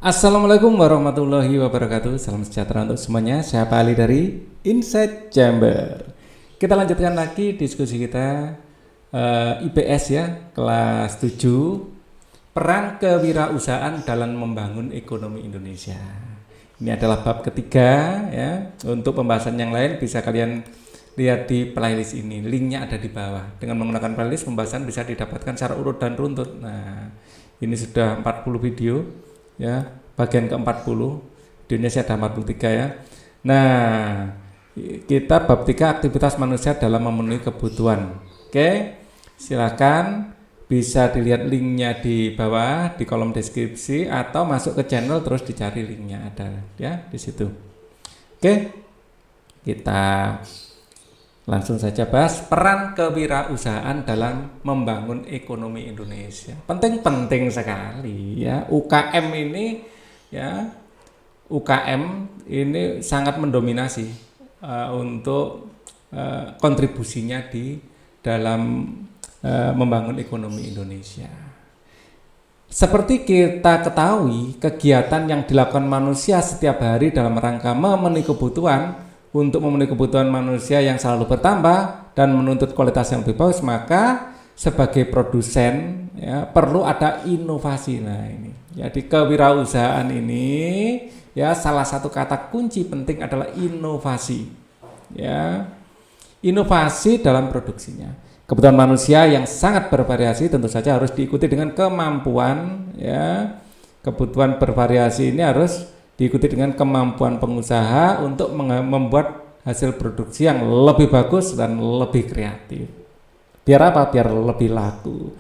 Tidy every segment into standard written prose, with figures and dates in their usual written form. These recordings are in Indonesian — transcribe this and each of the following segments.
Assalamualaikum warahmatullahi wabarakatuh. Salam sejahtera untuk semuanya. Saya Pak Ali dari Inside Chamber. Kita lanjutkan lagi diskusi kita IPS ya, kelas 7. Peran kewirausahaan dalam membangun ekonomi Indonesia. Ini adalah bab ketiga ya. Untuk pembahasan yang lain bisa kalian lihat di playlist ini. Linknya ada di bawah. Dengan menggunakan playlist pembahasan bisa didapatkan secara urut dan runtut. Nah, ini sudah 40 video ya, bagian ke-40. Di Indonesia ada 43 ya. Nah, kita bab 3 aktivitas manusia dalam memenuhi kebutuhan. Oke, silakan bisa dilihat linknya di bawah di kolom deskripsi atau masuk ke channel terus dicari linknya, ada ya di situ. Oke, kita langsung saja bahas peran kewirausahaan dalam membangun ekonomi Indonesia. Penting sekali ya. UKM ini ya, UKM ini sangat mendominasi untuk kontribusinya di dalam membangun ekonomi Indonesia. Seperti kita ketahui, kegiatan yang dilakukan manusia setiap hari dalam rangka memenuhi kebutuhan untuk memenuhi kebutuhan manusia yang selalu bertambah dan menuntut kualitas yang lebih bagus, maka sebagai produsen ya, perlu ada inovasi. Nah ini, jadi kewirausahaan ini ya, salah satu kata kunci penting adalah inovasi ya, inovasi dalam produksinya. Kebutuhan manusia yang sangat bervariasi tentu saja harus diikuti dengan kemampuan ya. Kebutuhan bervariasi ini harus diikuti dengan kemampuan pengusaha untuk membuat hasil produksi yang lebih bagus dan lebih kreatif. Biar apa? Biar lebih laku.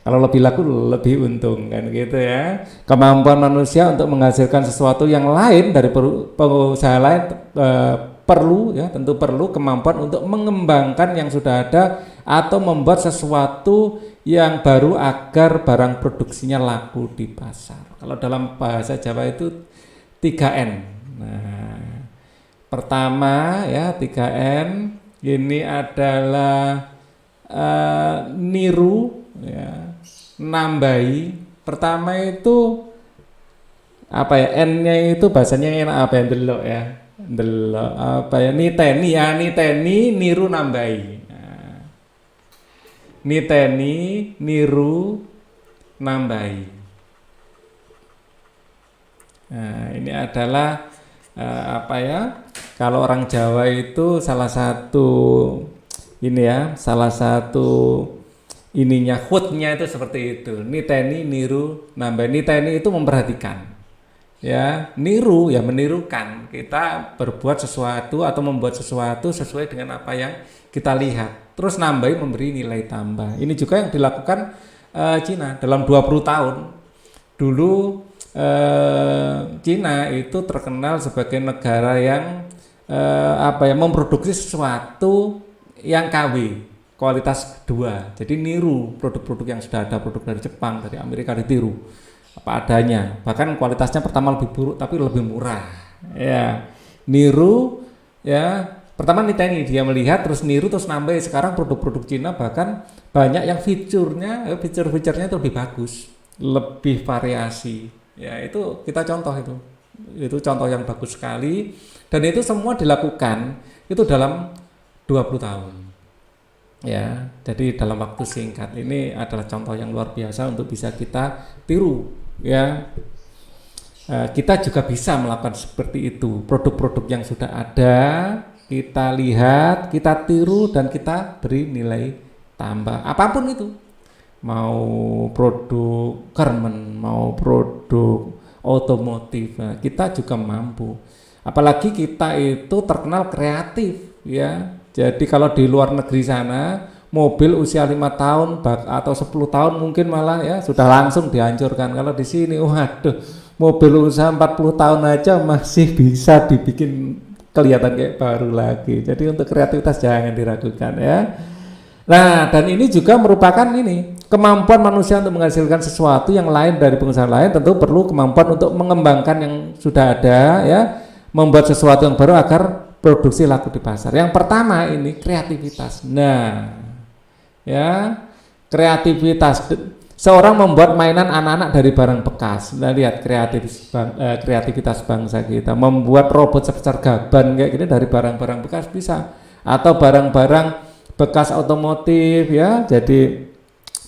Kalau lebih laku lebih untung kan gitu ya. Kemampuan manusia untuk menghasilkan sesuatu yang lain dari pengusaha lain perlu ya, tentu perlu kemampuan untuk mengembangkan yang sudah ada atau membuat sesuatu yang baru agar barang produksinya laku di pasar. Kalau dalam bahasa Jawa itu 3N. Nah, pertama ya 3N ini adalah niru ya, nambahi. Pertama itu apa ya, N-nya itu bahasanya enak apa ya, delok ya. Delok apa ya, niteni ya, niteni niru nambahi. Nah, niteni niru nambahi. Nah, ini adalah apa ya? Kalau orang Jawa itu salah satu ini ya, salah satu ininya khutnya itu seperti itu. Niteni niru nambah. Niteni itu memperhatikan. Ya, niru ya menirukan. Kita berbuat sesuatu atau membuat sesuatu sesuai dengan apa yang kita lihat. Terus nambahi memberi nilai tambah. Ini juga yang dilakukan Cina dalam 20 tahun. Dulu Cina itu terkenal sebagai negara yang memproduksi sesuatu yang KW, kualitas kedua. Jadi niru produk-produk yang sudah ada, produk dari Jepang, dari Amerika ditiru apa adanya. Bahkan kualitasnya pertama lebih buruk tapi lebih murah. Ya, niru ya. Pertama niteni, dia melihat terus niru terus nambah. Sekarang produk-produk Cina bahkan banyak yang fiturnya itu lebih bagus, lebih variasi. Ya, itu kita contoh itu contoh yang bagus sekali, dan itu semua dilakukan itu dalam 20 tahun ya. Jadi dalam waktu singkat ini adalah contoh yang luar biasa untuk bisa kita tiru ya. Kita juga bisa melakukan seperti itu. Produk-produk yang sudah ada kita lihat, kita tiru, dan kita beri nilai tambah apapun itu. Mau produk garment, mau produk otomotif, nah, kita juga mampu. Apalagi kita itu terkenal kreatif ya. Jadi kalau di luar negeri sana mobil usia 5 tahun atau 10 tahun mungkin malah ya sudah langsung dihancurkan. Kalau di sini waduh, mobil usia 40 tahun aja masih bisa dibikin kelihatan kayak baru lagi. Jadi untuk kreativitas jangan diragukan ya. Nah, dan ini juga merupakan ini kemampuan manusia untuk menghasilkan sesuatu yang lain dari pengusaha lain. Tentu perlu kemampuan untuk mengembangkan yang sudah ada ya, membuat sesuatu yang baru agar produksi laku di pasar. Yang pertama ini kreativitas. Nah, ya, kreativitas Seorang membuat mainan anak-anak dari barang bekas. Nah, lihat kreativitas bangsa kita. Membuat robot sebesar gaban kayak gini dari barang-barang bekas bisa. Atau barang-barang bekas otomotif ya. Jadi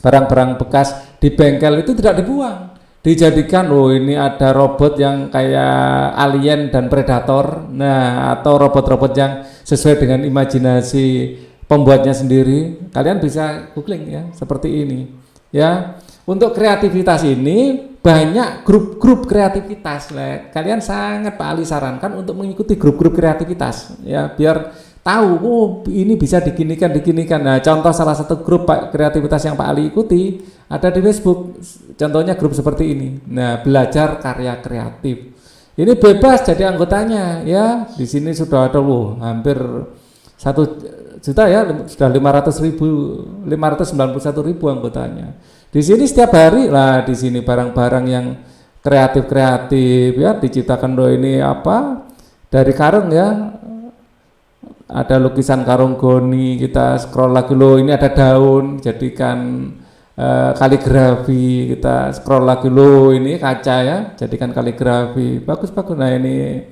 barang-barang bekas di bengkel itu tidak dibuang. Dijadikan, oh ini ada robot yang kayak Alien dan Predator. Nah, atau robot-robot yang sesuai dengan imajinasi pembuatnya sendiri. Kalian bisa googling ya, seperti ini. Ya, untuk kreativitas ini banyak grup-grup kreativitas. Kalian sangat Pak Ali sarankan untuk mengikuti grup-grup kreativitas ya, biar tahu oh ini bisa diginikan. Nah, contoh salah satu grup kreativitas yang Pak Ali ikuti ada di Facebook. Contohnya grup seperti ini. Nah, belajar karya kreatif. Ini bebas jadi anggotanya ya. Di sini sudah ada hampir 1.000.000 ya, sudah 591.000 anggotanya. Di sini setiap hari lah, di sini barang-barang yang kreatif ya diciptakan ini apa dari karung ya. Ada lukisan karung goni, kita scroll lagi ini ada daun, jadikan kaligrafi, kita scroll lagi ini kaca ya, jadikan kaligrafi, bagus. Nah ini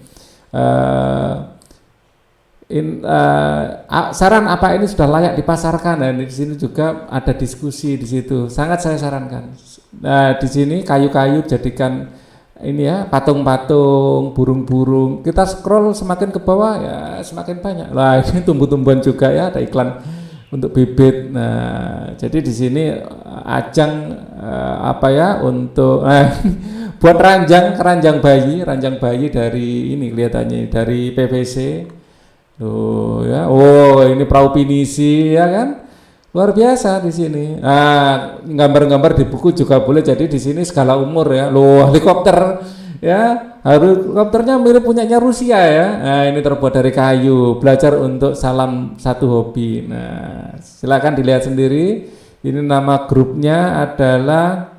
saran apa ini sudah layak dipasarkan. Nah, di sini juga ada diskusi di situ. Sangat saya sarankan. Nah, di sini kayu-kayu jadikan ini ya, patung-patung, burung-burung. Kita scroll semakin ke bawah ya semakin banyak. Lah, ini tumbuh-tumbuhan juga ya, ada iklan untuk bibit. Nah, jadi di sini ajang apa ya untuk buat keranjang bayi dari ini kelihatannya dari PVC. Tuh ya, oh ini perahu pinisi ya kan, luar biasa di sini. Nah, gambar-gambar di buku juga boleh. Jadi di sini segala umur ya. Helikopter ya, helikopternya mirip punyanya Rusia ya. Nah, ini terbuat dari kayu. Belajar untuk salam satu hobi. Nah, silakan dilihat sendiri. Ini nama grupnya adalah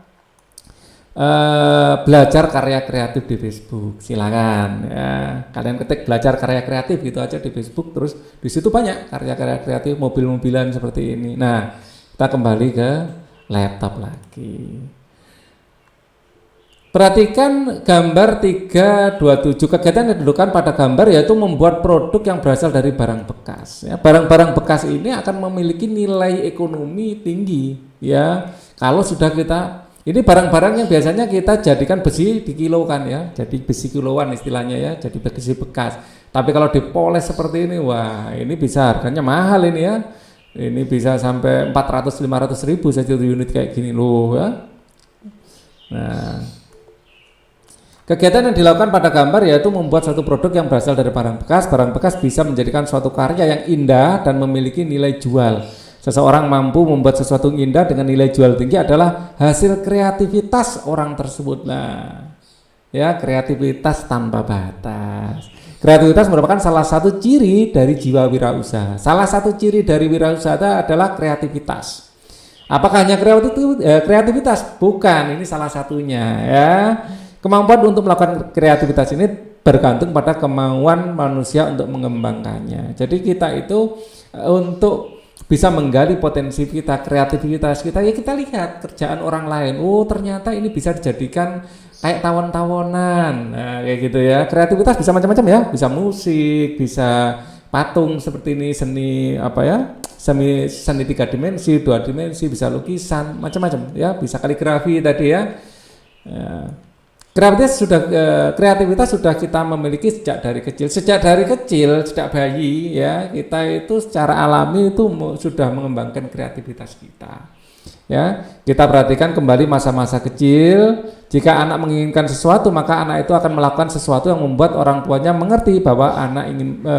belajar karya kreatif di Facebook. Silakan ya, kalian ketik belajar karya kreatif gitu aja di Facebook, terus di situ banyak karya-karya kreatif, mobil-mobilan seperti ini. Nah, kita kembali ke laptop lagi. Perhatikan gambar 327. Kegiatan yang dilakukan pada gambar yaitu membuat produk yang berasal dari barang bekas. Ya, barang-barang bekas ini akan memiliki nilai ekonomi tinggi ya. Kalau sudah ini barang-barang yang biasanya kita jadikan besi dikilokan ya, jadi besi kiloan istilahnya ya, jadi besi bekas. Tapi kalau dipoles seperti ini, wah ini bisa harganya mahal ini ya. Ini bisa sampai 400-500 ribu saja unit kayak gini loh ya. Nah, kegiatan yang dilakukan pada gambar yaitu membuat suatu produk yang berasal dari barang bekas. Barang bekas bisa menjadikan suatu karya yang indah dan memiliki nilai jual. Seseorang mampu membuat sesuatu yang indah dengan nilai jual tinggi adalah hasil kreativitas orang tersebut. Nah, ya kreativitas tanpa batas. Kreativitas merupakan salah satu ciri dari jiwa wirausaha. Salah satu ciri dari wirausaha adalah kreativitas. Apakah hanya kreativitas? Bukan, ini salah satunya ya. Kemampuan untuk melakukan kreativitas ini bergantung pada kemauan manusia untuk mengembangkannya. Jadi kita itu untuk bisa menggali potensi kita, kreativitas kita, ya kita lihat kerjaan orang lain. Oh ternyata ini bisa dijadikan kayak tawon-tawonan, nah, kayak gitu ya. Kreativitas bisa macam-macam ya, bisa musik, bisa patung seperti ini, seni apa ya, seni 3 dimensi, 2 dimensi, bisa lukisan, macam-macam ya, bisa kaligrafi tadi ya. Kreativitas sudah kita memiliki sejak dari kecil, sejak bayi ya, kita itu secara alami itu sudah mengembangkan kreativitas kita. Ya, kita perhatikan kembali masa-masa kecil. Jika anak menginginkan sesuatu, maka anak itu akan melakukan sesuatu yang membuat orang tuanya mengerti bahwa anak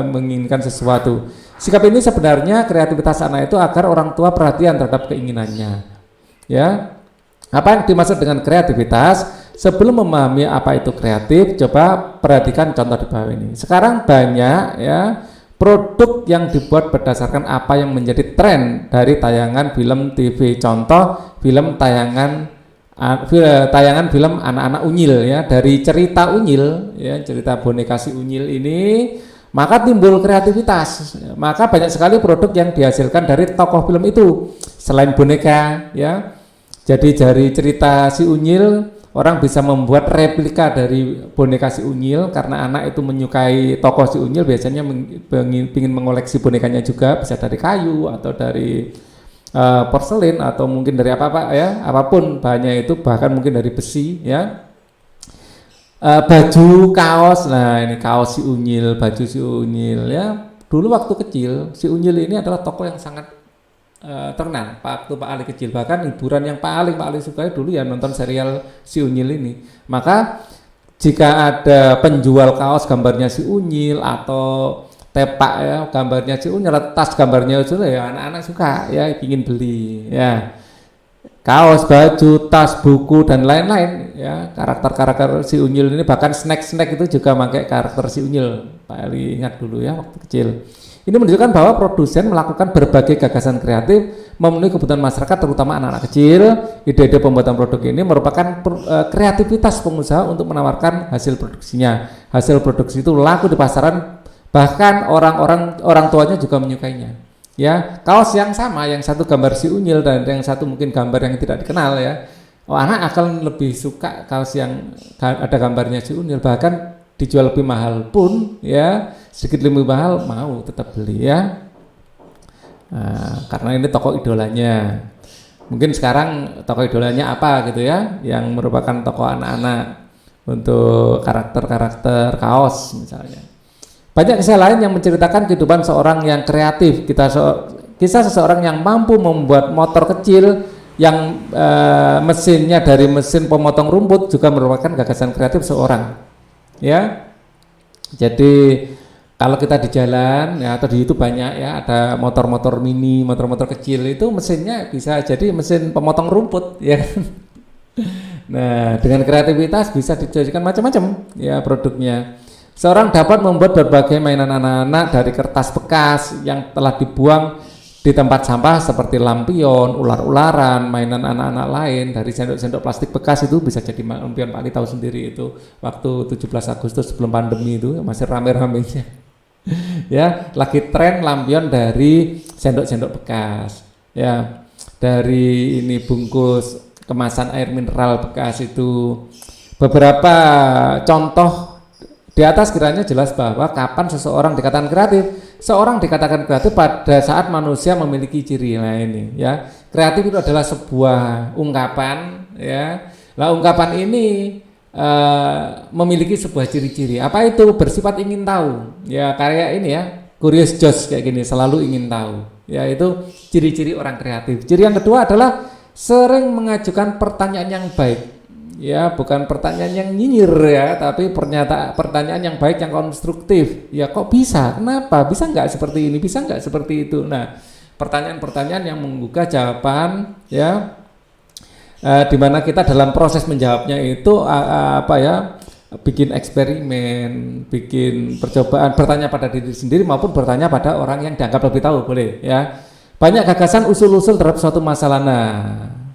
menginginkan sesuatu. Sikap ini sebenarnya kreativitas anak itu agar orang tua perhatian terhadap keinginannya. Ya, apa yang dimaksud dengan kreativitas? Sebelum memahami apa itu kreatif, coba perhatikan contoh di bawah ini. Sekarang banyak ya produk yang dibuat berdasarkan apa yang menjadi tren dari tayangan film TV. Contoh tayangan film anak-anak Unyil ya, dari cerita Unyil ya, cerita boneka si Unyil ini, maka timbul kreativitas. Maka banyak sekali produk yang dihasilkan dari tokoh film itu selain boneka ya. Jadi dari cerita si Unyil, orang bisa membuat replika dari boneka si Unyil karena anak itu menyukai tokoh si Unyil, biasanya ingin mengoleksi bonekanya juga, bisa dari kayu atau dari porselin atau mungkin dari apa-apa ya, apapun bahannya itu, bahkan mungkin dari besi ya. Baju, kaos, nah ini kaos si Unyil, baju si Unyil ya. Dulu waktu kecil si Unyil ini adalah tokoh yang sangat terkenal waktu Pak Ali kecil, bahkan hiburan yang paling sukai dulu ya nonton serial si Unyil ini. Maka jika ada penjual kaos gambarnya si Unyil atau tepak ya gambarnya si Unyil, tas gambarnya itu ya anak-anak suka ya, ingin beli ya, kaos, baju, tas, buku dan lain-lain ya. Karakter si Unyil ini, bahkan snack itu juga pakai karakter si Unyil. Pak Ali ingat dulu ya waktu kecil. Ini menunjukkan bahwa produsen melakukan berbagai gagasan kreatif memenuhi kebutuhan masyarakat, terutama anak-anak kecil. Ide-ide pembuatan produk ini merupakan kreativitas pengusaha untuk menawarkan hasil produksinya. Hasil produksi itu laku di pasaran, bahkan orang tuanya juga menyukainya. Ya, kaos yang sama, yang satu gambar si Unyil dan yang satu mungkin gambar yang tidak dikenal ya. Anak akan lebih suka kaos yang ada gambarnya si Unyil, bahkan dijual lebih mahal pun ya, sedikit lebih mahal mau tetap beli ya. Nah, karena ini tokoh idolanya. Mungkin sekarang tokoh idolanya apa gitu ya, yang merupakan tokoh anak-anak untuk karakter kaos misalnya. Banyak kisah lain yang menceritakan kehidupan seorang yang kreatif. Kisah seseorang yang mampu membuat motor kecil yang mesinnya dari mesin pemotong rumput juga merupakan gagasan kreatif seorang. Ya, jadi kalau kita di jalan ya atau di YouTube banyak ya, ada motor-motor mini, motor-motor kecil itu mesinnya bisa jadi mesin pemotong rumput ya. Nah, dengan kreativitas bisa dijadikan macam-macam ya produknya. Seorang dapat membuat berbagai mainan anak-anak dari kertas bekas yang telah dibuang di tempat sampah seperti lampion, ular-ularan, mainan anak-anak lain. Dari sendok-sendok plastik bekas itu bisa jadi lampion. Pak Ali tahu sendiri itu waktu 17 Agustus sebelum pandemi itu masih rame-ramenya. Ya, lagi tren lampion dari sendok-sendok bekas. Ya, dari ini bungkus kemasan air mineral bekas itu. Beberapa contoh di atas kiranya jelas bahwa kapan seseorang dikatakan kreatif. Seorang dikatakan kreatif pada saat manusia memiliki ciri. Nah ini ya, kreatif itu adalah sebuah ungkapan ya. Nah ungkapan ini memiliki sebuah ciri-ciri. Apa itu? Bersifat ingin tahu. Ya kayak ini ya, curious Josh kayak gini, selalu ingin tahu. Ya itu ciri-ciri orang kreatif. Ciri yang kedua adalah sering mengajukan pertanyaan yang baik. Ya, bukan pertanyaan yang nyinyir ya, tapi pertanyaan yang baik, yang konstruktif. Ya, kok bisa? Kenapa? Bisa nggak seperti ini? Bisa nggak seperti itu? Nah, pertanyaan-pertanyaan yang menggugah jawaban, ya, di mana kita dalam proses menjawabnya itu apa ya? Bikin eksperimen, bikin percobaan, bertanya pada diri sendiri maupun bertanya pada orang yang dianggap lebih tahu, boleh ya. Banyak gagasan usul-usul terhadap suatu masalah. Nah,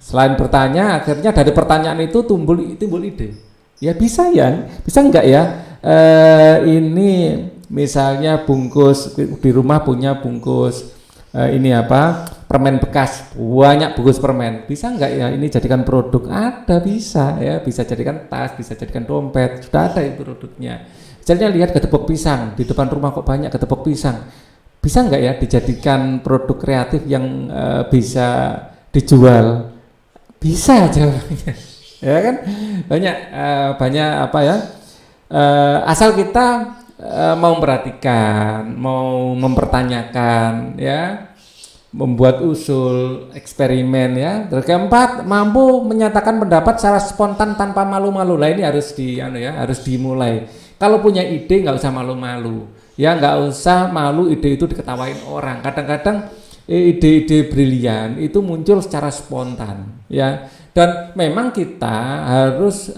selain bertanya, akhirnya dari pertanyaan itu timbul ide. Ya bisa ya, bisa enggak ya? Ini misalnya bungkus di rumah punya bungkus ini apa? Permen bekas, banyak bungkus permen. Bisa enggak ya ini jadikan produk? Ada, bisa ya, bisa jadikan tas, bisa jadikan dompet. Sudah ada itu produknya. Misalnya lihat ketepok pisang, di depan rumah kok banyak ketepok pisang. Bisa enggak ya dijadikan produk kreatif yang bisa dijual? Bisa jawabannya, ya kan? Banyak apa ya? Asal kita mau memperhatikan, mau mempertanyakan, ya, membuat usul, eksperimen, ya. Terus keempat, mampu menyatakan pendapat secara spontan tanpa malu-malu. Lah ini harus harus dimulai. Kalau punya ide nggak usah malu-malu, ya nggak usah malu ide itu diketawain orang. Kadang-kadang ide-ide brilian itu muncul secara spontan ya, dan memang kita harus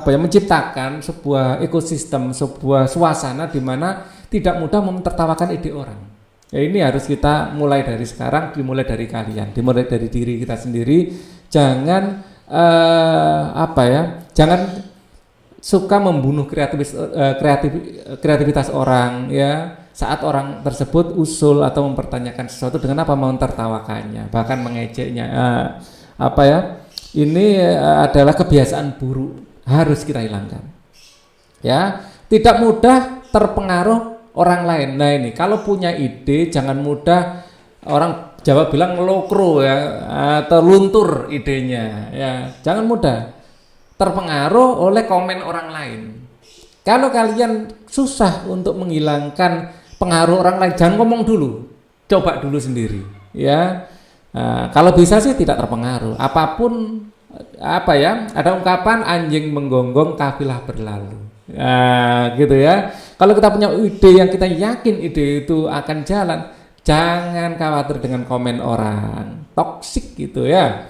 menciptakan sebuah ekosistem, sebuah suasana di mana tidak mudah menertawakan ide orang ya. Ini harus kita mulai dari sekarang, dimulai dari kalian, dimulai dari diri kita sendiri. Jangan jangan suka membunuh kreativitas orang ya. Saat orang tersebut usul atau mempertanyakan sesuatu dengan apa, mau tertawakannya, bahkan mengejeknya, ini adalah kebiasaan buruk, harus kita hilangkan. Ya, tidak mudah terpengaruh orang lain. Nah ini kalau punya ide jangan mudah, orang Jawa bilang lokro ya, atau luntur idenya. Ya, jangan mudah terpengaruh oleh komen orang lain. Kalau kalian susah untuk menghilangkan pengaruh orang lain, jangan ngomong dulu, coba dulu sendiri. Ya, kalau bisa sih tidak terpengaruh. Apapun apa ya? Ada ungkapan anjing menggonggong kafilah berlalu. Gitu ya. Kalau kita punya ide yang kita yakin ide itu akan jalan, jangan khawatir dengan komen orang toksik gitu ya.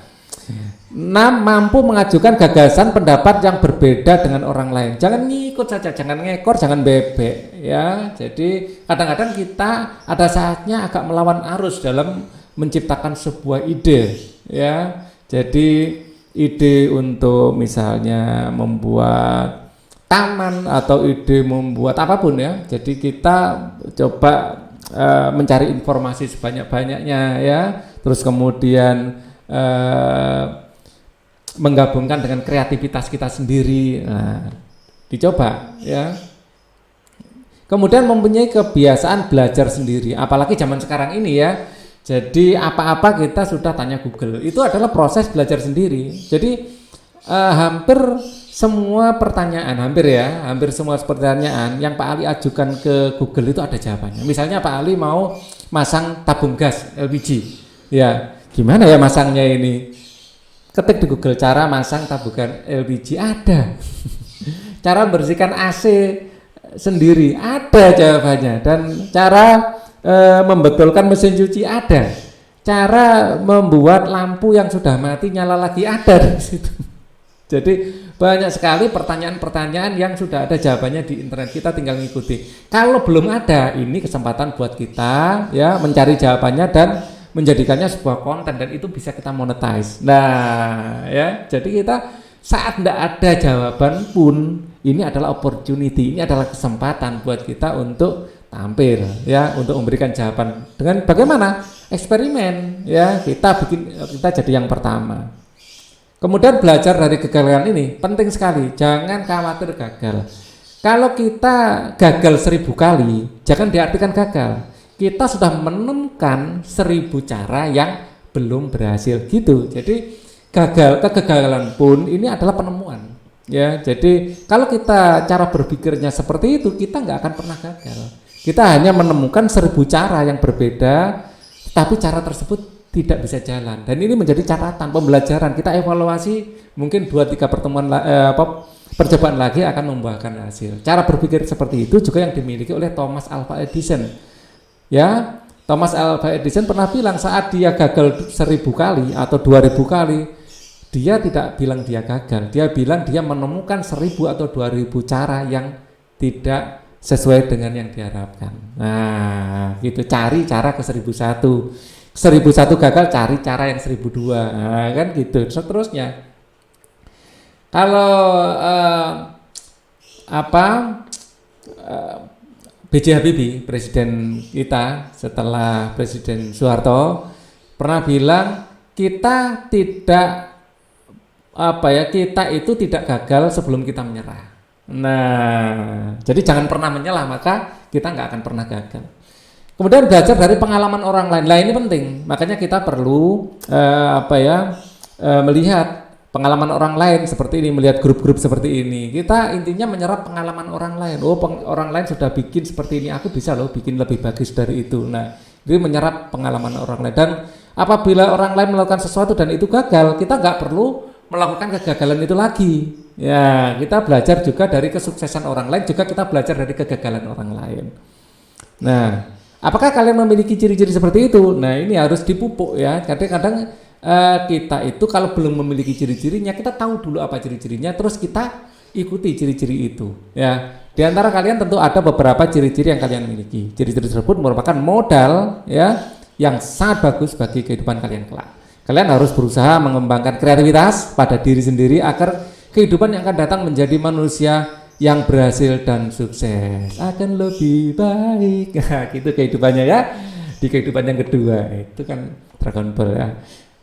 Mampu mengajukan gagasan pendapat yang berbeda dengan orang lain. Jangan ngikut saja, jangan ngekor, jangan bebek ya. Jadi kadang-kadang kita ada saatnya agak melawan arus dalam menciptakan sebuah ide ya. Jadi ide untuk misalnya membuat taman atau ide membuat apapun ya. Jadi kita coba mencari informasi sebanyak-banyaknya ya. Terus kemudian menggabungkan dengan kreativitas kita sendiri. Nah, dicoba ya. Kemudian mempunyai kebiasaan belajar sendiri, apalagi zaman sekarang ini ya. Jadi apa-apa kita sudah tanya Google. Itu adalah proses belajar sendiri. Jadi hampir semua pertanyaan, hampir semua pertanyaan yang Pak Ali ajukan ke Google itu ada jawabannya. Misalnya Pak Ali mau masang tabung gas LPG. Ya, gimana ya masangnya ini? Ketik di Google cara masang tabungan LPG, ada. Cara membersihkan AC sendiri ada jawabannya, dan cara membetulkan mesin cuci ada. Cara membuat lampu yang sudah mati nyala lagi ada di situ. Jadi banyak sekali pertanyaan-pertanyaan yang sudah ada jawabannya di internet, kita tinggal ngikuti. Kalau belum ada, ini kesempatan buat kita ya mencari jawabannya dan menjadikannya sebuah konten, dan itu bisa kita monetize. Nah ya, jadi kita saat tidak ada jawaban pun, ini adalah opportunity, ini adalah kesempatan buat kita untuk tampil ya, untuk memberikan jawaban dengan bagaimana eksperimen ya, kita jadi yang pertama. Kemudian belajar dari kegagalan ini penting sekali, jangan khawatir gagal. Kalau kita gagal 1000 kali, jangan diartikan gagal. Kita sudah menemukan 1000 cara yang belum berhasil gitu. Jadi kegagalan pun ini adalah penemuan ya. Jadi kalau kita cara berpikirnya seperti itu, kita nggak akan pernah gagal. Kita hanya menemukan 1000 cara yang berbeda, tapi cara tersebut tidak bisa jalan, dan ini menjadi catatan pembelajaran. Kita evaluasi, mungkin 2-3 pertemuan percobaan lagi akan membuahkan hasil. Cara berpikir seperti itu juga yang dimiliki oleh Thomas Alva Edison. Ya, Thomas Alva Edison pernah bilang saat dia gagal 1000 kali atau 2000 kali, dia tidak bilang dia gagal, dia bilang dia menemukan 1000 atau 2000 cara yang tidak sesuai dengan yang diharapkan. Nah, gitu, cari cara ke 1001. 1001 gagal, cari cara yang 1002. Nah, kan gitu, seterusnya. Kalau B.J. Habibie, presiden kita setelah Presiden Soeharto, pernah bilang kita itu tidak gagal sebelum kita menyerah. Nah, jadi jangan pernah menyerah, maka kita nggak akan pernah gagal. Kemudian belajar dari pengalaman orang lain. Nah, ini penting. Makanya kita perlu melihat pengalaman orang lain seperti ini, melihat grup-grup seperti ini. Kita intinya menyerap pengalaman orang lain. Orang lain sudah bikin seperti ini, aku bisa loh bikin lebih bagus dari itu. Nah, jadi menyerap pengalaman orang lain. Dan apabila orang lain melakukan sesuatu dan itu gagal, kita nggak perlu melakukan kegagalan itu lagi. Ya, kita belajar juga dari kesuksesan orang lain, juga kita belajar dari kegagalan orang lain. Nah, apakah kalian memiliki ciri-ciri seperti itu? Nah, ini harus dipupuk ya. Kadang-kadang kita itu kalau belum memiliki ciri-cirinya, kita tahu dulu apa ciri-cirinya, terus kita ikuti ciri-ciri itu ya. Di antara kalian tentu ada beberapa ciri-ciri yang kalian miliki. Ciri-ciri tersebut merupakan modal ya yang sangat bagus bagi kehidupan kalian kelak. Kalian harus berusaha mengembangkan kreativitas pada diri sendiri agar kehidupan yang akan datang menjadi manusia yang berhasil dan sukses akan lebih baik. Nah, gitu kehidupannya ya. Di kehidupan yang kedua itu kan Dragon Ball ya.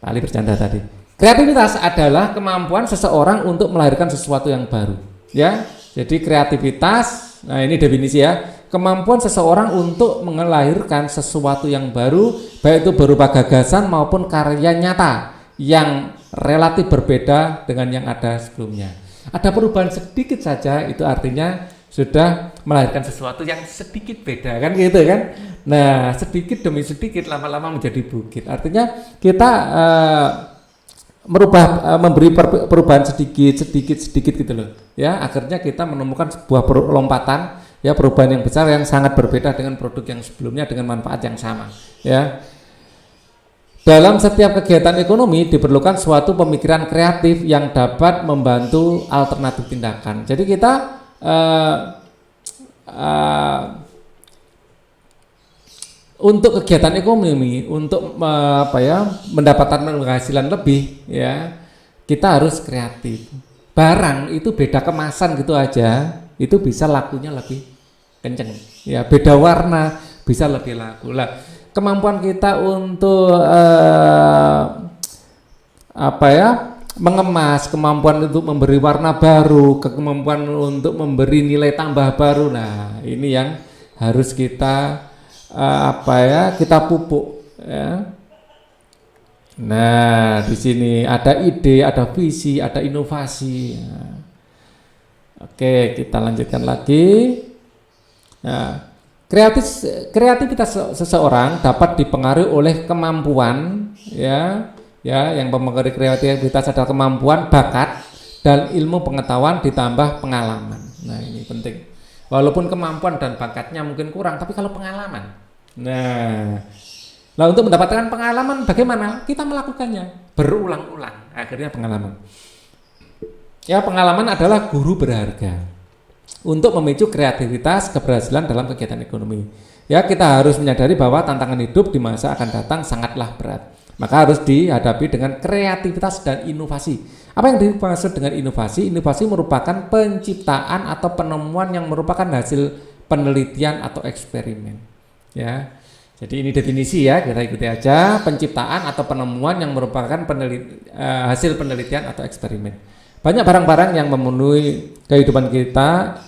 Ali bercanda tadi. Kreativitas adalah kemampuan seseorang untuk melahirkan sesuatu yang baru, ya. Jadi kreativitas, nah ini definisi ya, kemampuan seseorang untuk melahirkan sesuatu yang baru, baik itu berupa gagasan maupun karya nyata yang relatif berbeda dengan yang ada sebelumnya. Ada perubahan sedikit saja, itu artinya sudah melahirkan sesuatu yang sedikit beda, kan gitu kan. Nah, sedikit demi sedikit lama-lama menjadi bukit. Artinya kita memberi perubahan sedikit gitu loh, ya, akhirnya kita menemukan sebuah lompatan, ya, perubahan yang besar yang sangat berbeda dengan produk yang sebelumnya dengan manfaat yang sama, ya. Dalam setiap kegiatan ekonomi diperlukan suatu pemikiran kreatif yang dapat membantu alternatif tindakan. Jadi kita untuk kegiatan ekonomi, untuk mendapatkan penghasilan lebih, ya, kita harus kreatif. Barang itu beda kemasan gitu aja, itu bisa lakunya lebih kenceng, ya, beda warna bisa lebih laku. Lah, kemampuan kita untuk mengemas, kemampuan untuk memberi warna baru, kemampuan untuk memberi nilai tambah baru. Nah, ini yang harus kita kita pupuk, ya. Nah, di sini ada ide, ada visi, ada inovasi. Nah, oke, kita lanjutkan lagi. Nah, kreativitas seseorang dapat dipengaruhi oleh kemampuan, ya, yang mempengaruhi kreativitas adalah kemampuan, bakat, dan ilmu pengetahuan ditambah pengalaman. Nah, ini penting. Walaupun kemampuan dan bakatnya mungkin kurang, tapi kalau pengalaman, nah, untuk mendapatkan pengalaman bagaimana? Kita melakukannya berulang-ulang, akhirnya pengalaman. Ya, pengalaman adalah guru berharga untuk memicu kreativitas, keberhasilan dalam kegiatan ekonomi. Ya, kita harus menyadari bahwa tantangan hidup di masa akan datang sangatlah berat. Maka harus dihadapi dengan kreativitas dan inovasi. Apa yang dimaksud dengan inovasi? Inovasi merupakan penciptaan atau penemuan yang merupakan hasil penelitian atau eksperimen. Ya, jadi ini definisi ya, kita ikuti aja. Penciptaan atau penemuan yang merupakan hasil penelitian atau eksperimen. Banyak barang-barang yang memenuhi kehidupan kita,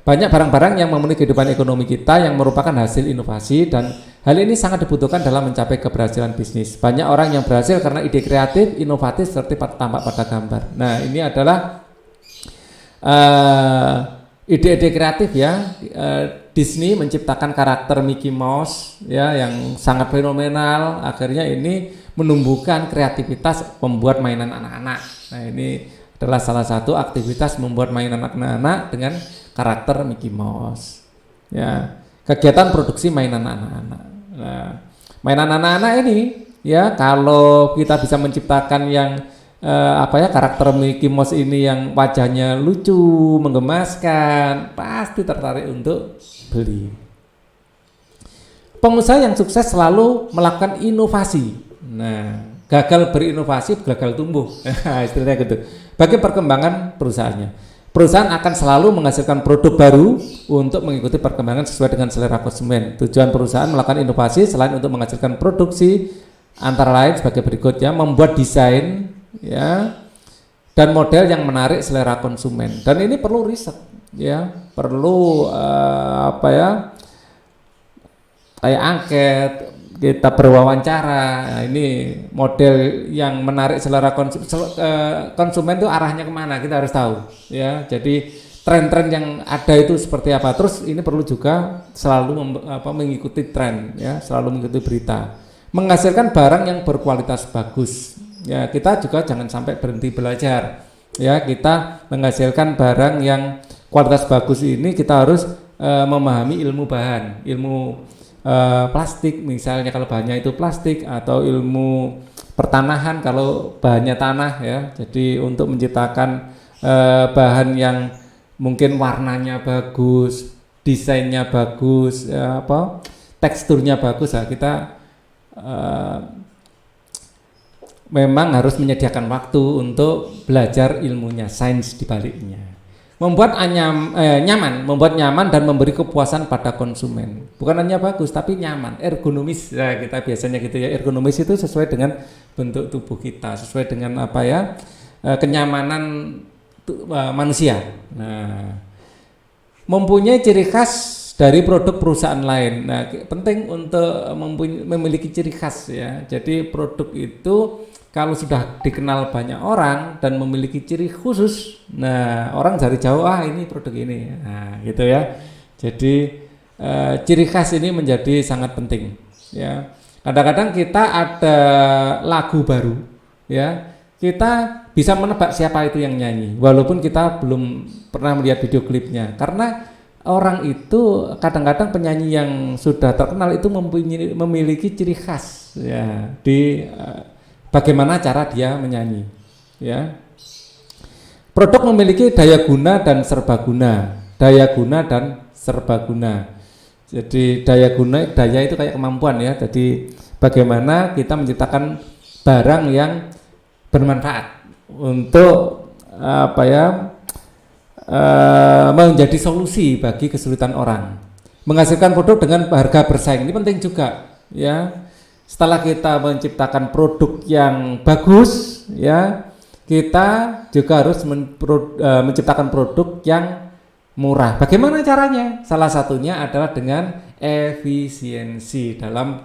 banyak barang-barang yang memenuhi kehidupan ekonomi kita yang merupakan hasil inovasi, dan hal ini sangat dibutuhkan dalam mencapai keberhasilan bisnis. Banyak orang yang berhasil karena ide kreatif, inovatif, seperti tampak pada gambar. Nah, ini adalah ide-ide kreatif, ya. Disney menciptakan karakter Mickey Mouse, ya, yang sangat fenomenal. Akhirnya ini menumbuhkan kreativitas membuat mainan anak-anak. Nah, ini adalah salah satu aktivitas membuat mainan anak-anak dengan karakter Mickey Mouse. Ya, kegiatan produksi mainan anak-anak. Nah, mainan anak-anak ini, ya, kalau kita bisa menciptakan yang karakter Mickey Mouse ini yang wajahnya lucu, menggemaskan, pasti tertarik untuk beli. Pengusaha yang sukses selalu melakukan inovasi. Nah, gagal berinovasi, gagal tumbuh. Istilahnya gitu. Bagi perkembangan perusahaannya, perusahaan akan selalu menghasilkan produk baru untuk mengikuti perkembangan sesuai dengan selera konsumen. Tujuan perusahaan melakukan inovasi selain untuk menghasilkan produksi antara lain sebagai berikut, ya, membuat desain, ya, dan model yang menarik selera konsumen. Dan ini perlu riset, ya, perlu kayak angket, kita berwawancara. Nah, ini model yang menarik selera konsumen itu arahnya kemana, kita harus tahu, ya. Jadi tren-tren yang ada itu seperti apa. Terus ini perlu juga selalu mengikuti tren, ya, selalu mengikuti berita, menghasilkan barang yang berkualitas bagus. Ya, kita juga jangan sampai berhenti belajar, ya. Kita menghasilkan barang yang kualitas bagus ini kita harus memahami ilmu bahan, ilmu plastik misalnya kalau bahannya itu plastik, atau ilmu pertanahan kalau bahannya tanah, ya. Jadi untuk menciptakan bahan yang mungkin warnanya bagus, desainnya bagus, teksturnya bagus, ya, kita memang harus menyediakan waktu untuk belajar ilmunya, sains di baliknya. nyaman, membuat nyaman dan memberi kepuasan pada konsumen. Bukan hanya bagus, tapi nyaman, ergonomis. Ya, kita biasanya gitu ya, ergonomis itu sesuai dengan bentuk tubuh kita, sesuai dengan apa ya, kenyamanan manusia. Nah, mempunyai ciri khas dari produk perusahaan lain. Nah, penting untuk memiliki ciri khas ya. Jadi produk itu kalau sudah dikenal banyak orang dan memiliki ciri khusus, nah orang dari jauh ini produk ini, nah gitu ya. Jadi ciri khas ini menjadi sangat penting. Ya, kadang-kadang kita ada lagu baru, ya kita bisa menebak siapa itu yang nyanyi, walaupun kita belum pernah melihat video klipnya, karena orang itu kadang-kadang penyanyi yang sudah terkenal itu memiliki ciri khas, ya di bagaimana cara dia menyanyi, ya. Produk memiliki daya guna dan serbaguna. Daya guna dan serbaguna. Jadi daya itu kayak kemampuan ya. Jadi bagaimana kita menciptakan barang yang bermanfaat untuk menjadi solusi bagi kesulitan orang. Menghasilkan produk dengan harga bersaing ini penting juga, ya. Setelah kita menciptakan produk yang bagus, ya, kita juga harus menciptakan produk yang murah. Bagaimana caranya? Salah satunya adalah dengan efisiensi dalam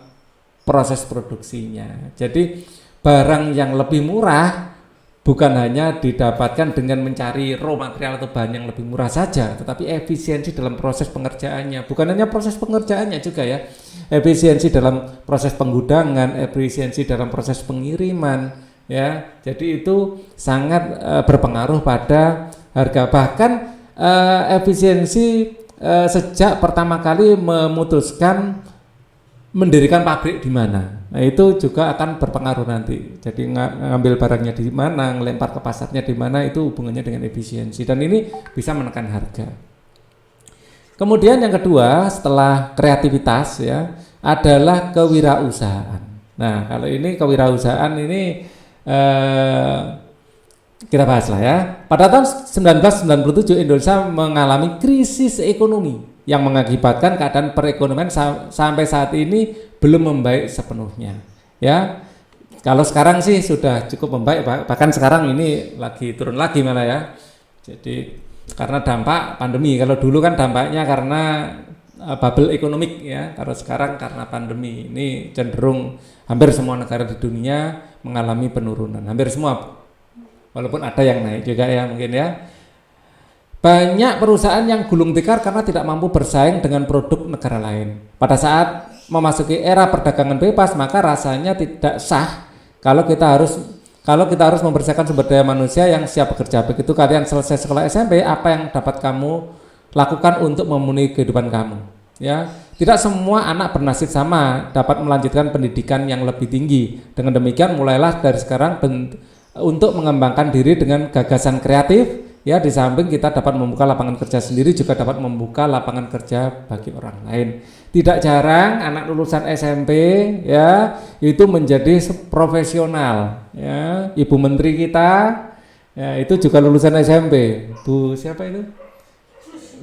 proses produksinya. Jadi barang yang lebih murah bukan hanya didapatkan dengan mencari raw material atau bahan yang lebih murah saja, tetapi efisiensi dalam proses pengerjaannya. Bukan hanya proses pengerjaannya juga ya, efisiensi dalam proses penggudangan, efisiensi dalam proses pengiriman, ya. Jadi itu sangat berpengaruh pada harga. Bahkan efisiensi sejak pertama kali memutuskan mendirikan pabrik di mana. Nah, itu juga akan berpengaruh nanti. Jadi ngambil barangnya di mana, ngelempar ke pasarnya di mana, itu hubungannya dengan efisiensi, dan ini bisa menekan harga. Kemudian yang kedua setelah kreativitas ya adalah kewirausahaan. Nah, kalau ini kewirausahaan ini kita bahas lah ya. Pada tahun 1997 Indonesia mengalami krisis ekonomi yang mengakibatkan keadaan perekonomian sampai saat ini belum membaik sepenuhnya. Ya, kalau sekarang sih sudah cukup membaik, bahkan sekarang ini lagi turun lagi malah ya. Jadi karena dampak pandemi. Kalau dulu kan dampaknya karena bubble ekonomik ya. Kalau sekarang karena pandemi, ini cenderung hampir semua negara di dunia mengalami penurunan. Hampir semua, walaupun ada yang naik juga ya mungkin ya. Banyak perusahaan yang gulung tikar karena tidak mampu bersaing dengan produk negara lain. Pada saat memasuki era perdagangan bebas, maka rasanya tidak sah kalau kita harus mempersiapkan sumber daya manusia yang siap bekerja. Begitu kalian selesai sekolah SMP, apa yang dapat kamu lakukan untuk memenuhi kehidupan kamu? Ya, tidak semua anak bernasib sama dapat melanjutkan pendidikan yang lebih tinggi. Dengan demikian, mulailah dari sekarang untuk mengembangkan diri dengan gagasan kreatif. Ya, di samping kita dapat membuka lapangan kerja sendiri, juga dapat membuka lapangan kerja bagi orang lain. Tidak jarang anak lulusan SMP ya itu menjadi profesional. Ya, Ibu Menteri kita ya itu juga lulusan SMP. Bu siapa itu?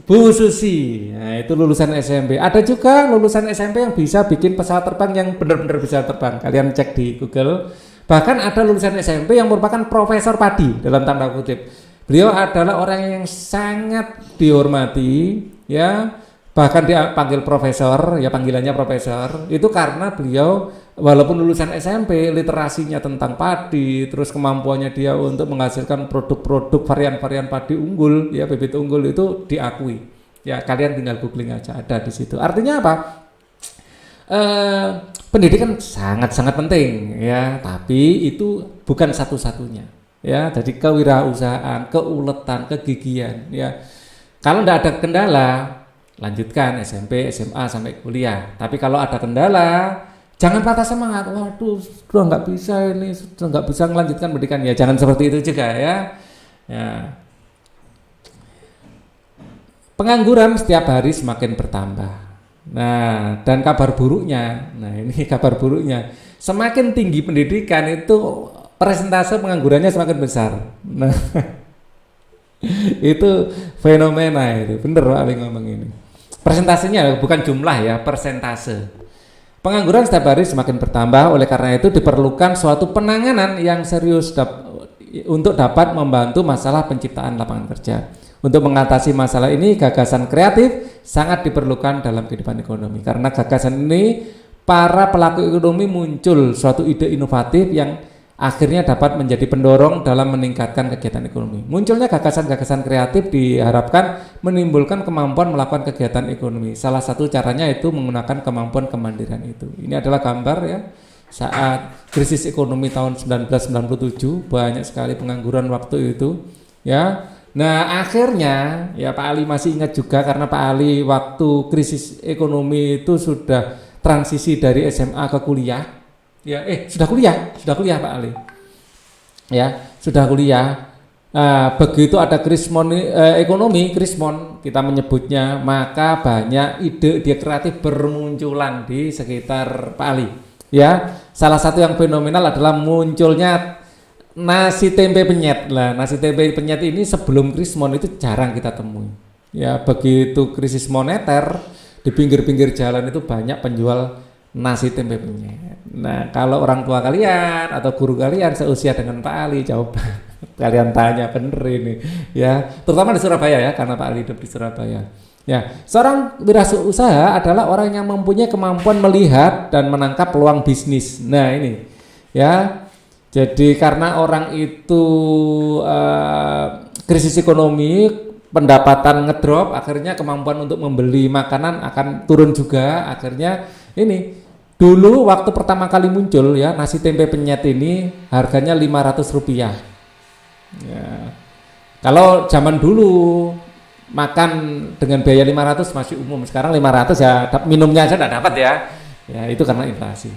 Bu Susi. Nah, itu lulusan SMP. Ada juga lulusan SMP yang bisa bikin pesawat terbang yang benar-benar bisa terbang. Kalian cek di Google. Bahkan ada lulusan SMP yang merupakan profesor padi dalam tanda kutip. Beliau adalah orang yang sangat dihormati, ya, bahkan dia panggil profesor, ya panggilannya profesor, itu karena beliau walaupun lulusan SMP, literasinya tentang padi, terus kemampuannya dia untuk menghasilkan produk-produk varian-varian padi unggul, ya bibit unggul itu diakui. Ya kalian tinggal googling aja, ada di situ. Artinya apa? Pendidikan sangat-sangat penting, ya, tapi itu bukan satu-satunya. Ya, jadi kewirausahaan, keuletan, kegigihan, ya. Kalau tidak ada kendala, lanjutkan SMP, SMA sampai kuliah. Tapi kalau ada kendala, jangan patah semangat. Waduh, sudah nggak bisa ini, sudah nggak bisa melanjutkan pendidikan. Ya, jangan seperti itu juga ya. Ya. Pengangguran setiap hari semakin bertambah. Nah, dan kabar buruknya, nah ini kabar buruknya, semakin tinggi pendidikan itu persentase penganggurannya semakin besar. Nah, itu Fenomena itu, bener Pak Ali ngomong ini. Persentasenya bukan jumlah ya, persentase. Pengangguran setiap hari semakin bertambah, oleh karena itu diperlukan suatu penanganan yang serius untuk dapat membantu masalah penciptaan lapangan kerja. Untuk mengatasi masalah ini, gagasan kreatif sangat diperlukan dalam kehidupan ekonomi. Karena gagasan ini, para pelaku ekonomi muncul suatu ide inovatif yang akhirnya dapat menjadi pendorong dalam meningkatkan kegiatan ekonomi. Munculnya gagasan-gagasan kreatif diharapkan menimbulkan kemampuan melakukan kegiatan ekonomi. Salah satu caranya itu menggunakan kemampuan kemandirian itu. Ini adalah gambar ya, saat krisis ekonomi tahun 1997, banyak sekali pengangguran waktu itu ya. Nah akhirnya ya Pak Ali masih ingat juga, karena Pak Ali waktu krisis ekonomi itu sudah transisi dari SMA ke kuliah. Ya, sudah kuliah Pak Ali. Ya, sudah kuliah. Begitu ada krismon ekonomi, krismon kita menyebutnya, maka banyak ide kreatif bermunculan di sekitar Pak Ali. Ya, salah satu yang fenomenal adalah munculnya nasi tempe penyet. Lah, nasi tempe penyet ini sebelum krismon itu jarang kita temui. Ya, begitu krisis moneter, di pinggir-pinggir jalan itu banyak penjual nasi tempe penyet. Nah, kalau orang tua kalian atau guru kalian seusia dengan Pak Ali, coba kalian tanya, bener ini ya, terutama di Surabaya ya, karena Pak Ali hidup di Surabaya. Ya, seorang wirausaha adalah orang yang mempunyai kemampuan melihat dan menangkap peluang bisnis. Nah, ini ya. Jadi karena orang itu krisis ekonomi, pendapatan ngedrop, akhirnya kemampuan untuk membeli makanan akan turun juga. Akhirnya ini dulu waktu pertama kali muncul ya, nasi tempe penyet ini harganya Rp500. Ya. Kalau zaman dulu makan dengan biaya 500 masih umum, sekarang 500 ya minumnya aja tidak dapat ya. Ya itu karena inflasi.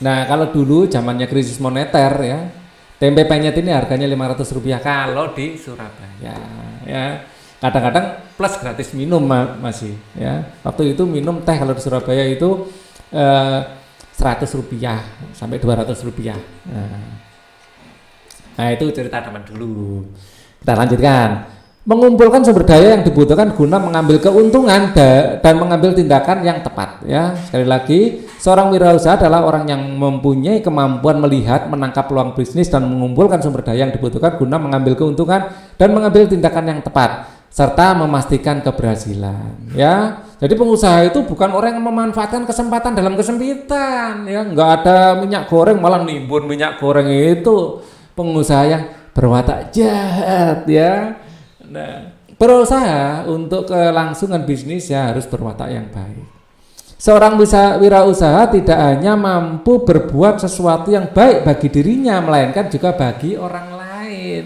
Nah kalau dulu zamannya krisis moneter ya, tempe penyet ini harganya Rp500 kalau di Surabaya. Ya kadang-kadang plus gratis minum masih ya. Waktu itu minum teh kalau di Surabaya itu Rp100 sampai Rp200. Nah itu cerita teman dulu. Kita lanjutkan. Mengumpulkan sumber daya yang dibutuhkan guna mengambil keuntungan dan mengambil tindakan yang tepat ya. Sekali lagi, seorang wirausaha adalah orang yang mempunyai kemampuan melihat, menangkap peluang bisnis dan mengumpulkan sumber daya yang dibutuhkan guna mengambil keuntungan dan mengambil tindakan yang tepat serta memastikan keberhasilan ya. Jadi pengusaha itu bukan orang yang memanfaatkan kesempatan dalam kesempitan ya, nggak ada minyak goreng malah nimbun minyak goreng, itu pengusaha yang berwatak jahat ya. Nah, berusaha untuk kelangsungan bisnis ya harus berwatak yang baik. Seorang wirausaha tidak hanya mampu berbuat sesuatu yang baik bagi dirinya, melainkan juga bagi orang lain.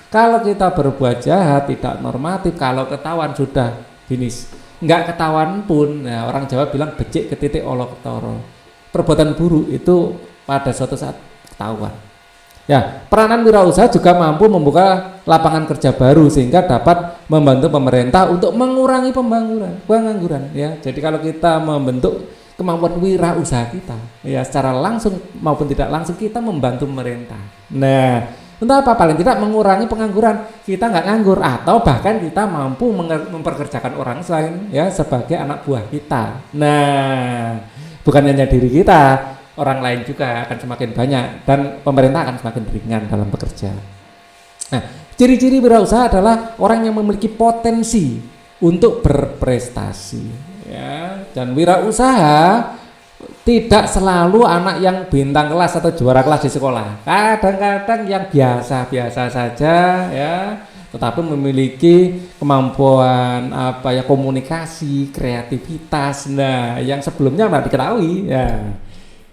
Kalau kita berbuat jahat, tidak normatif, kalau ketahuan sudah finish. Enggak ketahuan pun, ya, orang Jawa bilang becik ketitik olok toro. Perbuatan buruk itu pada suatu saat ketahuan. Ya, peranan wirausaha juga mampu membuka lapangan kerja baru sehingga dapat membantu pemerintah untuk mengurangi pengangguran. Ya, jadi kalau kita membentuk kemampuan wirausaha kita, ya secara langsung maupun tidak langsung kita membantu pemerintah. Nah, untuk apa? Paling tidak mengurangi pengangguran, kita nggak nganggur atau bahkan kita mampu memperkerjakan orang lain ya sebagai anak buah kita. Nah, bukan hanya diri kita, orang lain juga akan semakin banyak dan pemerintah akan semakin ringan dalam bekerja. Nah, ciri-ciri wirausaha adalah orang yang memiliki potensi untuk berprestasi ya. Dan wirausaha tidak selalu anak yang bintang kelas atau juara kelas di sekolah. Kadang-kadang yang biasa-biasa saja ya, tetapi memiliki kemampuan komunikasi, kreativitas. Nah, yang sebelumnya tidak diketahui ya.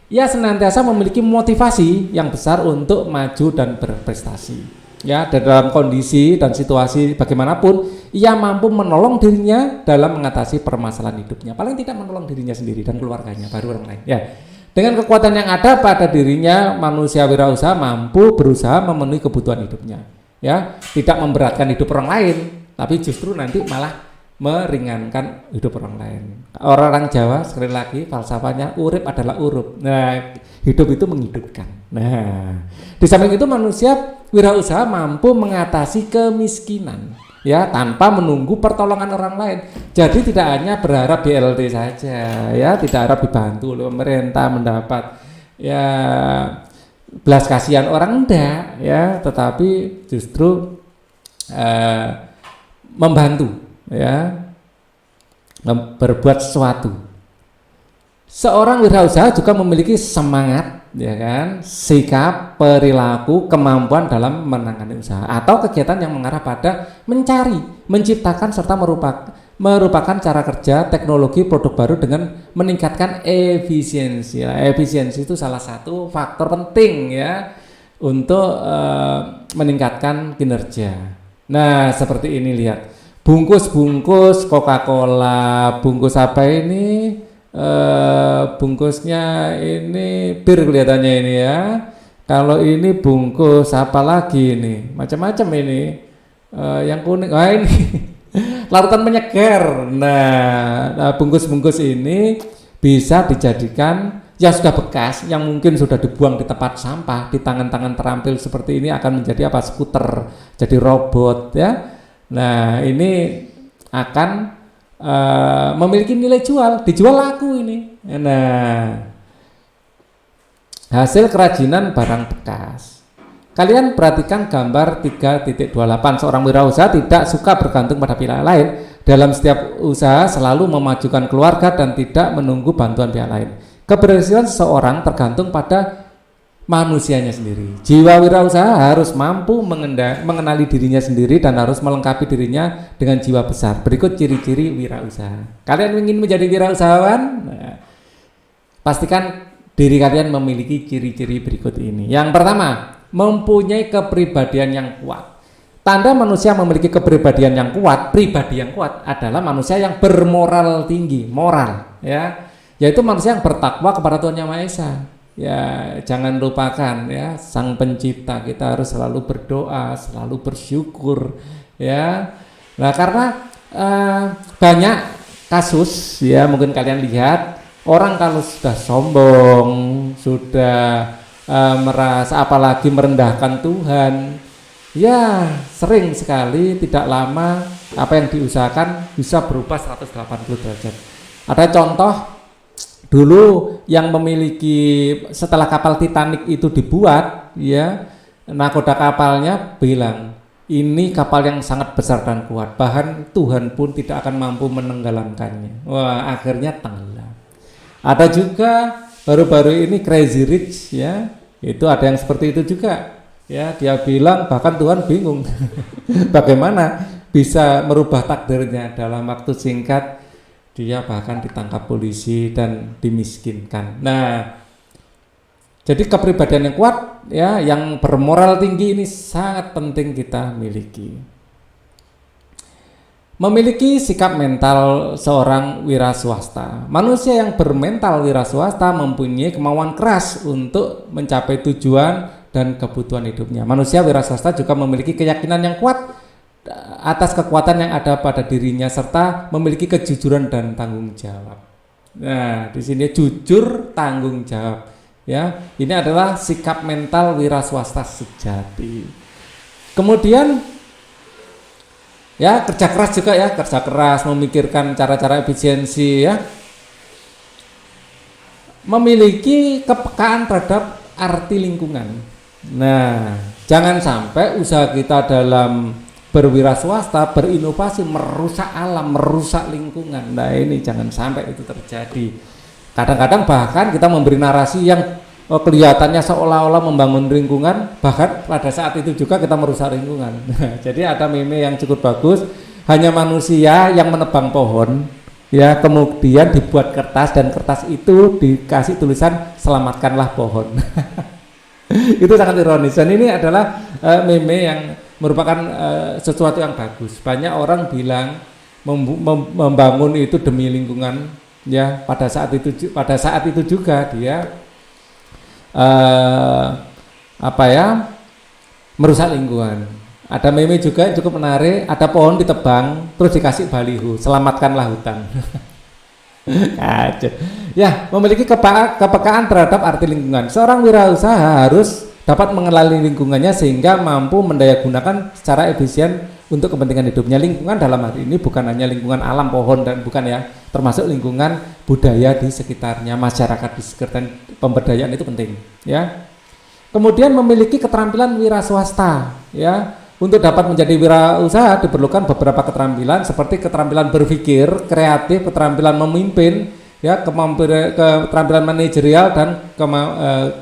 Ia senantiasa memiliki motivasi yang besar untuk maju dan berprestasi. Ya, dalam kondisi dan situasi bagaimanapun, ia mampu menolong dirinya dalam mengatasi permasalahan hidupnya. Paling tidak menolong dirinya sendiri dan keluarganya, baru orang lain. Ya, dengan kekuatan yang ada pada dirinya, manusia wirausaha mampu berusaha memenuhi kebutuhan hidupnya. Ya, tidak memberatkan hidup orang lain, tapi justru nanti malah meringankan hidup orang lain. Orang Jawa sekali lagi falsafahnya urip adalah urup. Nah, hidup itu menghidupkan. Nah, di samping itu manusia wirausaha mampu mengatasi kemiskinan. ya, tanpa menunggu pertolongan orang lain. Jadi tidak hanya berharap BLT saja, ya, tidak harap dibantu oleh pemerintah mendapat ya belas kasihan orang, enggak, ya, tetapi justru membantu, ya, berbuat sesuatu. Seorang wirausaha juga memiliki semangat, ya kan, sikap, perilaku, kemampuan dalam menangani usaha atau kegiatan yang mengarah pada mencari, menciptakan serta merupakan cara kerja, teknologi, produk baru dengan meningkatkan efisiensi. Nah, efisiensi itu salah satu faktor penting, ya, untuk meningkatkan kinerja. Nah, seperti ini, lihat, bungkus-bungkus Coca-Cola, bungkus apa ini? Bungkusnya ini bir kelihatannya ini, ya. Kalau ini bungkus apa lagi ini? Macam-macam ini. Yang kuning, ini larutan penyegar. Nah, bungkus-bungkus ini bisa dijadikan yang sudah bekas, yang mungkin sudah dibuang di tempat sampah, di tangan-tangan terampil seperti ini akan menjadi apa? Skuter, jadi robot, ya. Nah, ini akan memiliki nilai jual, dijual laku ini. Nah, hasil kerajinan barang bekas. Kalian perhatikan gambar 3.28. Seorang wirausaha tidak suka bergantung pada pihak lain. Dalam setiap usaha selalu memajukan keluarga dan tidak menunggu bantuan pihak lain. Keberhasilan seseorang tergantung pada manusianya sendiri. Jiwa wirausaha harus mampu mengenali dirinya sendiri dan harus melengkapi dirinya dengan jiwa besar. Berikut ciri-ciri wirausaha. Kalian ingin menjadi wirausahawan? Nah, pastikan diri kalian memiliki ciri-ciri berikut ini. Yang pertama, mempunyai kepribadian yang kuat. Tanda manusia memiliki kepribadian yang kuat, pribadi yang kuat adalah manusia yang bermoral tinggi, moral, ya, yaitu manusia yang bertakwa kepada Tuhan Yang Maha Esa. Ya, jangan lupakan, ya, Sang Pencipta. Kita harus selalu berdoa, selalu bersyukur, ya. Nah, karena banyak kasus, ya, mungkin kalian lihat orang kalau sudah sombong, sudah merasa, apalagi merendahkan Tuhan, ya, sering sekali tidak lama apa yang diusahakan bisa berubah 180 derajat. Ada contoh dulu yang memiliki, setelah kapal Titanic itu dibuat, ya, nakoda kapalnya bilang ini kapal yang sangat besar dan kuat, bahkan Tuhan pun tidak akan mampu menenggelamkannya. Wah, akhirnya tenggelam. Ada juga baru-baru ini Crazy Rich, ya, itu ada yang seperti itu juga, ya, dia bilang bahkan Tuhan bingung bagaimana bisa merubah takdirnya dalam waktu singkat. Dia bahkan ditangkap polisi dan dimiskinkan. Nah, jadi kepribadian yang kuat, ya, yang bermoral tinggi ini sangat penting kita miliki. Memiliki sikap mental seorang wira swasta. Manusia yang bermental wira swasta mempunyai kemauan keras untuk mencapai tujuan dan kebutuhan hidupnya. Manusia wira swasta juga memiliki keyakinan yang kuat atas kekuatan yang ada pada dirinya serta memiliki kejujuran dan tanggung jawab. Nah, di sini jujur, tanggung jawab, ya. Ini adalah sikap mental wira swasta sejati. Kemudian, ya, kerja keras juga, ya, kerja keras, memikirkan cara-cara efisiensi, ya. Memiliki kepekaan terhadap arti lingkungan. Nah, jangan sampai usaha kita dalam berwira swasta, berinovasi, merusak alam, merusak lingkungan. Nah, ini jangan sampai itu terjadi. Kadang-kadang bahkan kita memberi narasi yang kelihatannya seolah-olah membangun lingkungan, bahkan pada saat itu juga kita merusak lingkungan. Jadi ada meme yang cukup bagus, hanya manusia yang menebang pohon, ya, kemudian dibuat kertas dan kertas itu dikasih tulisan selamatkanlah pohon. Itu sangat ironis, dan ini adalah meme yang merupakan sesuatu yang bagus. Banyak orang bilang membangun itu demi lingkungan, ya, pada saat itu juga dia merusak lingkungan. Ada meme juga yang cukup menarik, ada pohon ditebang terus dikasih baliho selamatkanlah hutan. Ya, memiliki kepekaan terhadap arti lingkungan. Seorang wirausaha harus dapat mengenali lingkungannya sehingga mampu mendayagunakan secara efisien untuk kepentingan hidupnya. Lingkungan dalam hal ini bukan hanya lingkungan alam, pohon dan bukan ya, termasuk lingkungan budaya di sekitarnya, masyarakat di sekitar. Pemberdayaan itu penting ya. Kemudian memiliki keterampilan wira swasta ya. Untuk dapat menjadi wirausaha diperlukan beberapa keterampilan seperti keterampilan berpikir, kreatif, keterampilan memimpin, ya, keterampilan manajerial dan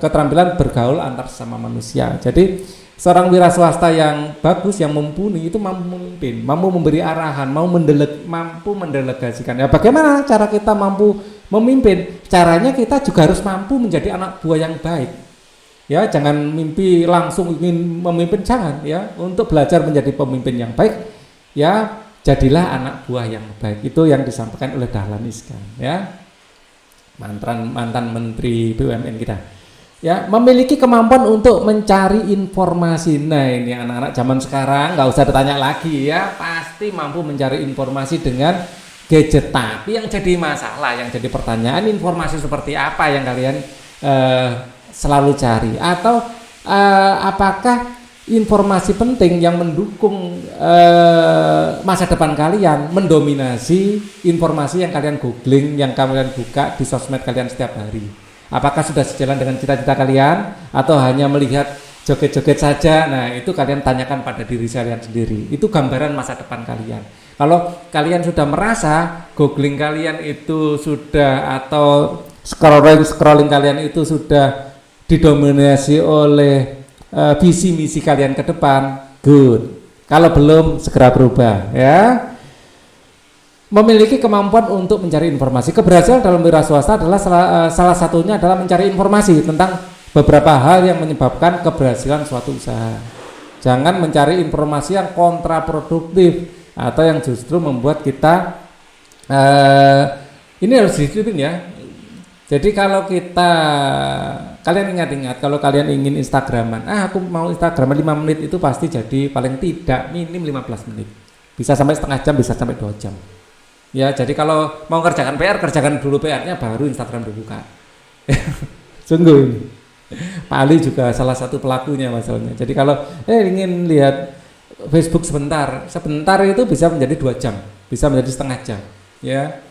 keterampilan bergaul antar sesama manusia. Jadi seorang wira swasta yang bagus, yang mumpuni itu mampu memimpin, mampu memberi arahan, mampu mendelegasikan. Ya, bagaimana cara kita mampu memimpin? Caranya kita juga harus mampu menjadi anak buah yang baik. Ya, jangan mimpi langsung ingin memimpin, jangan ya. Untuk belajar menjadi pemimpin yang baik, ya jadilah anak buah yang baik. Itu yang disampaikan oleh Dahlan Iskan ya, mantan Menteri BUMN kita. Ya, memiliki kemampuan untuk mencari informasi. Nah, ini anak-anak zaman sekarang nggak usah ditanya lagi ya, pasti mampu mencari informasi dengan gadget. Tapi yang jadi masalah, yang jadi pertanyaan, informasi seperti apa yang kalian selalu cari, atau apakah informasi penting yang mendukung masa depan kalian mendominasi informasi yang kalian googling, yang kalian buka di sosmed kalian setiap hari? Apakah sudah sejalan dengan cita-cita kalian atau hanya melihat joget-joget saja? Nah, itu kalian tanyakan pada diri kalian sendiri. Itu gambaran masa depan kalian. Kalau kalian sudah merasa googling kalian itu sudah, atau scrolling kalian itu sudah didominasi oleh visi misi kalian ke depan, good. Kalau belum, segera berubah ya. Memiliki kemampuan untuk mencari informasi. Keberhasilan dalam wira swasta adalah salah satunya adalah mencari informasi tentang beberapa hal yang menyebabkan keberhasilan suatu usaha. Jangan mencari informasi yang kontraproduktif atau yang justru membuat kita ini harus disiplin ya. Jadi kalau kalian ingat kalau kalian ingin Instagraman, aku mau Instagraman 5 menit, itu pasti jadi paling tidak minim 15 menit. Bisa sampai setengah jam, bisa sampai 2 jam. Ya, jadi kalau mau kerjakan PR, kerjakan dulu PR-nya baru Instagram dibuka. Sungguh ini. Pak Ali juga salah satu pelakunya masalahnya. Jadi kalau ingin lihat Facebook sebentar itu bisa menjadi 2 jam, bisa menjadi setengah jam. Ya.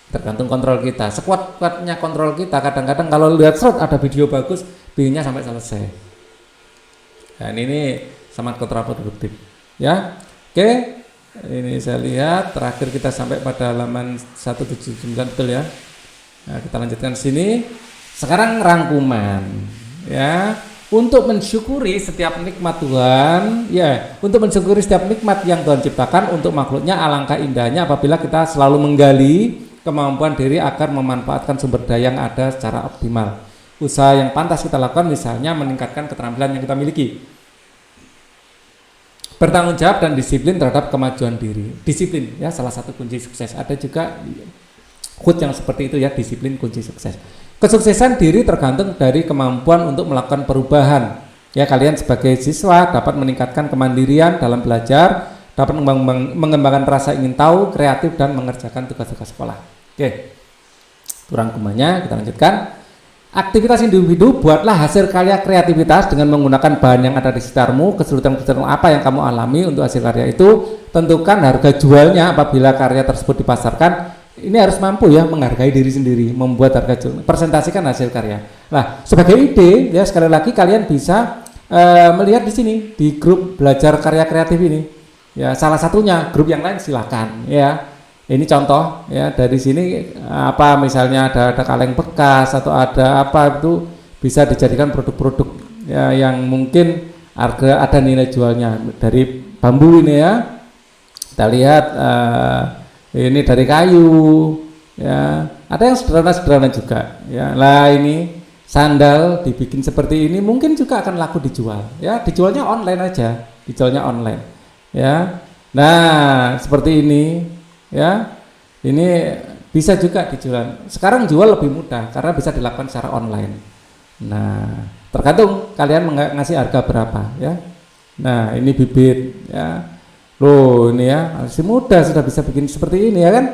Tergantung kontrol kita, sekuat-kuatnya kontrol kita. Kadang-kadang kalau lihat ada video bagus, videonya sampai selesai. Dan ini sangat kontraproduktif ya. Oke, ini saya lihat terakhir kita sampai pada halaman 179, betul ya. Nah, kita lanjutkan sini. Sekarang rangkuman ya, untuk mensyukuri setiap nikmat Tuhan ya, untuk mensyukuri setiap nikmat yang Tuhan ciptakan untuk makhluknya. Alangkah indahnya apabila kita selalu menggali kemampuan diri agar memanfaatkan sumber daya yang ada secara optimal. Usaha yang pantas kita lakukan misalnya meningkatkan keterampilan yang kita miliki. Bertanggung jawab dan disiplin terhadap kemajuan diri. Disiplin ya salah satu kunci sukses. Ada juga quote yang seperti itu ya, disiplin kunci sukses. Kesuksesan diri tergantung dari kemampuan untuk melakukan perubahan. Ya, kalian sebagai siswa dapat meningkatkan kemandirian dalam belajar, dapat mengembangkan rasa ingin tahu, kreatif, dan mengerjakan tugas-tugas sekolah. Oke, itu rangkumannya. Kita lanjutkan. Aktivitas individu, buatlah hasil karya kreativitas dengan menggunakan bahan yang ada di sekitarmu. Kesulitan-kesulitan apa yang kamu alami untuk hasil karya itu, tentukan harga jualnya. Apabila karya tersebut dipasarkan, ini harus mampu ya menghargai diri sendiri, membuat harga jual, presentasikan hasil karya. Nah, sebagai ide ya, sekali lagi kalian bisa melihat di sini di grup belajar karya kreatif ini. Ya, salah satunya, grup yang lain silakan ya. Ini contoh ya, dari sini apa misalnya ada kaleng bekas atau ada apa, itu bisa dijadikan produk-produk ya, yang mungkin harga ada nilai jualnya. Dari bambu ini ya, kita lihat ini dari kayu ya, ada yang sederhana-sederhana juga ya. Lah ini sandal dibikin seperti ini mungkin juga akan laku dijual ya, dijualnya online aja, dijualnya online ya. Nah, seperti ini ya, ini bisa juga dijual. Sekarang jual lebih mudah karena bisa dilakukan secara online. Nah, tergantung kalian ngasih harga berapa ya. Nah, ini bibit ya. Loh, ini ya masih mudah sudah bisa bikin seperti ini ya kan.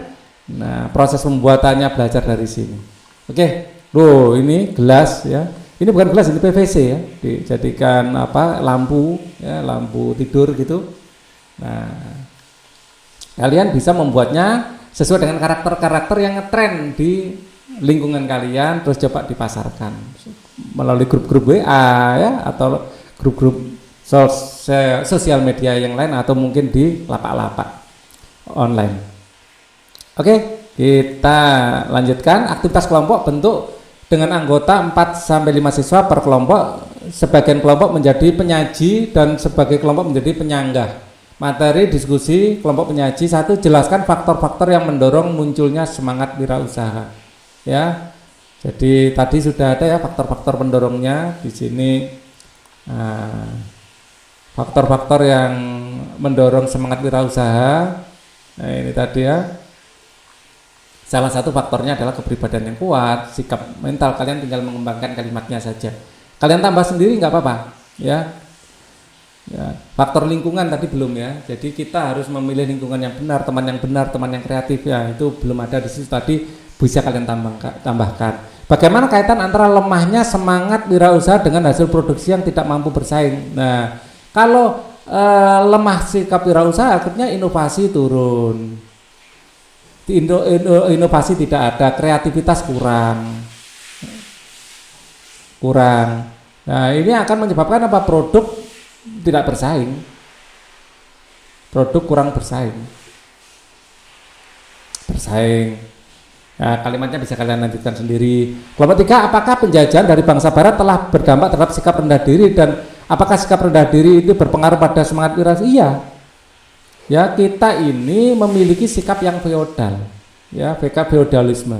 Nah, proses pembuatannya belajar dari sini. Oke, loh ini gelas ya. Ini bukan gelas, ini PVC ya, dijadikan apa, lampu ya, lampu tidur gitu. Nah, kalian bisa membuatnya sesuai dengan karakter-karakter yang ngetren di lingkungan kalian, terus coba dipasarkan melalui grup-grup WA ya, atau grup-grup sosial media yang lain, atau mungkin di lapak-lapak online. Oke, kita lanjutkan. Aktivitas kelompok bentuk dengan anggota 4 sampai 5 siswa per kelompok. Sebagian kelompok menjadi penyaji dan sebagai kelompok menjadi penyanggah. Materi diskusi kelompok penyaji. 1. Jelaskan faktor-faktor yang mendorong munculnya semangat wirausaha. Ya. Jadi tadi sudah ada ya faktor-faktor pendorongnya di sini. Faktor-faktor yang mendorong semangat wirausaha. Nah, ini tadi ya. Salah satu faktornya adalah kepribadian yang kuat, sikap mental. Kalian tinggal mengembangkan kalimatnya saja. Kalian tambah sendiri nggak apa-apa, ya. Ya. Faktor lingkungan tadi belum ya. Jadi kita harus memilih lingkungan yang benar, teman yang kreatif ya. Itu belum ada di situ tadi, bisa kalian tambahkan. Bagaimana kaitan antara lemahnya semangat wirausaha dengan hasil produksi yang tidak mampu bersaing? Nah, kalau lemah sikap wirausaha, akhirnya inovasi turun. Inovasi tidak ada, kreativitas kurang. Nah, ini akan menyebabkan apa? Produk tidak bersaing. Produk kurang bersaing. Nah, kalimatnya bisa kalian lanjutkan sendiri. Kelompok 3, apakah penjajahan dari bangsa barat telah berdampak terhadap sikap rendah diri, dan apakah sikap rendah diri itu berpengaruh pada semangat wirausaha? Iya. Ya, kita ini memiliki sikap yang feodal, ya, feodalisme.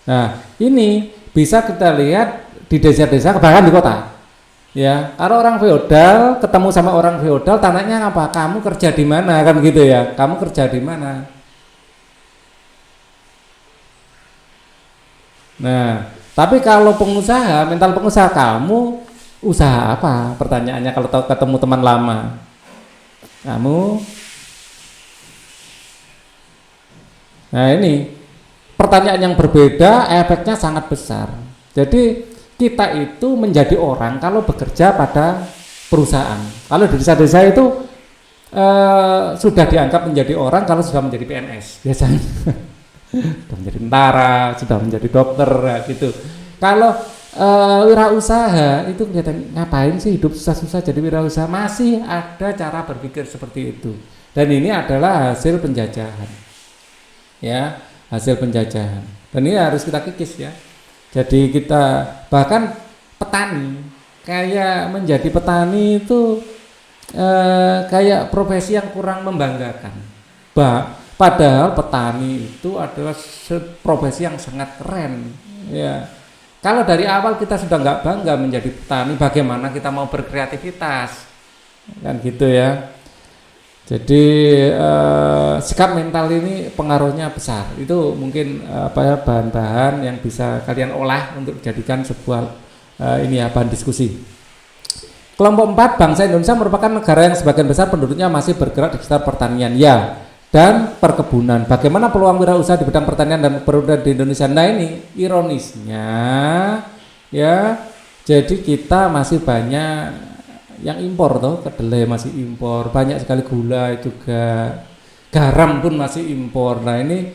Nah, ini bisa kita lihat di desa-desa, bahkan di kota. Ya, kalau orang feodal ketemu sama orang feodal, tanyanya apa? Kamu kerja di mana? Kan gitu ya. Kamu kerja di mana? Nah, tapi kalau pengusaha, mental pengusaha, kamu usaha apa? Pertanyaannya kalau ketemu teman lama. Kamu. Nah, ini pertanyaan yang berbeda, efeknya sangat besar. Jadi kita itu menjadi orang kalau bekerja pada perusahaan. Kalau di desa-desa itu sudah dianggap menjadi orang kalau sudah menjadi PNS biasanya. Sudah menjadi tentara, sudah menjadi dokter gitu. Kalau wirausaha itu kelihatan, ngapain sih hidup susah-susah jadi wirausaha? Masih ada cara berpikir seperti itu. Dan ini adalah hasil penjajahan. Ya, hasil penjajahan. Dan ini harus kita kikis ya. Jadi kita, bahkan petani, kayak menjadi petani itu kayak profesi yang kurang membanggakan. Padahal petani itu adalah profesi yang sangat keren. Ya. Kalau dari awal kita sudah nggak bangga menjadi petani, bagaimana kita mau berkreativitas? Kan gitu ya. Jadi sikap mental ini pengaruhnya besar. Itu mungkin bahan-bahan yang bisa kalian olah untuk dijadikan sebuah bahan diskusi. Kelompok 4, bangsa Indonesia merupakan negara yang sebagian besar penduduknya masih bergerak di sekitar pertanian, ya, dan perkebunan. Bagaimana peluang wirausaha di bidang pertanian dan perkebunan di Indonesia? Nah, ini ironisnya, ya, jadi kita masih banyak yang impor toh, kedelai masih impor, banyak sekali gula juga, garam pun masih impor. Nah, ini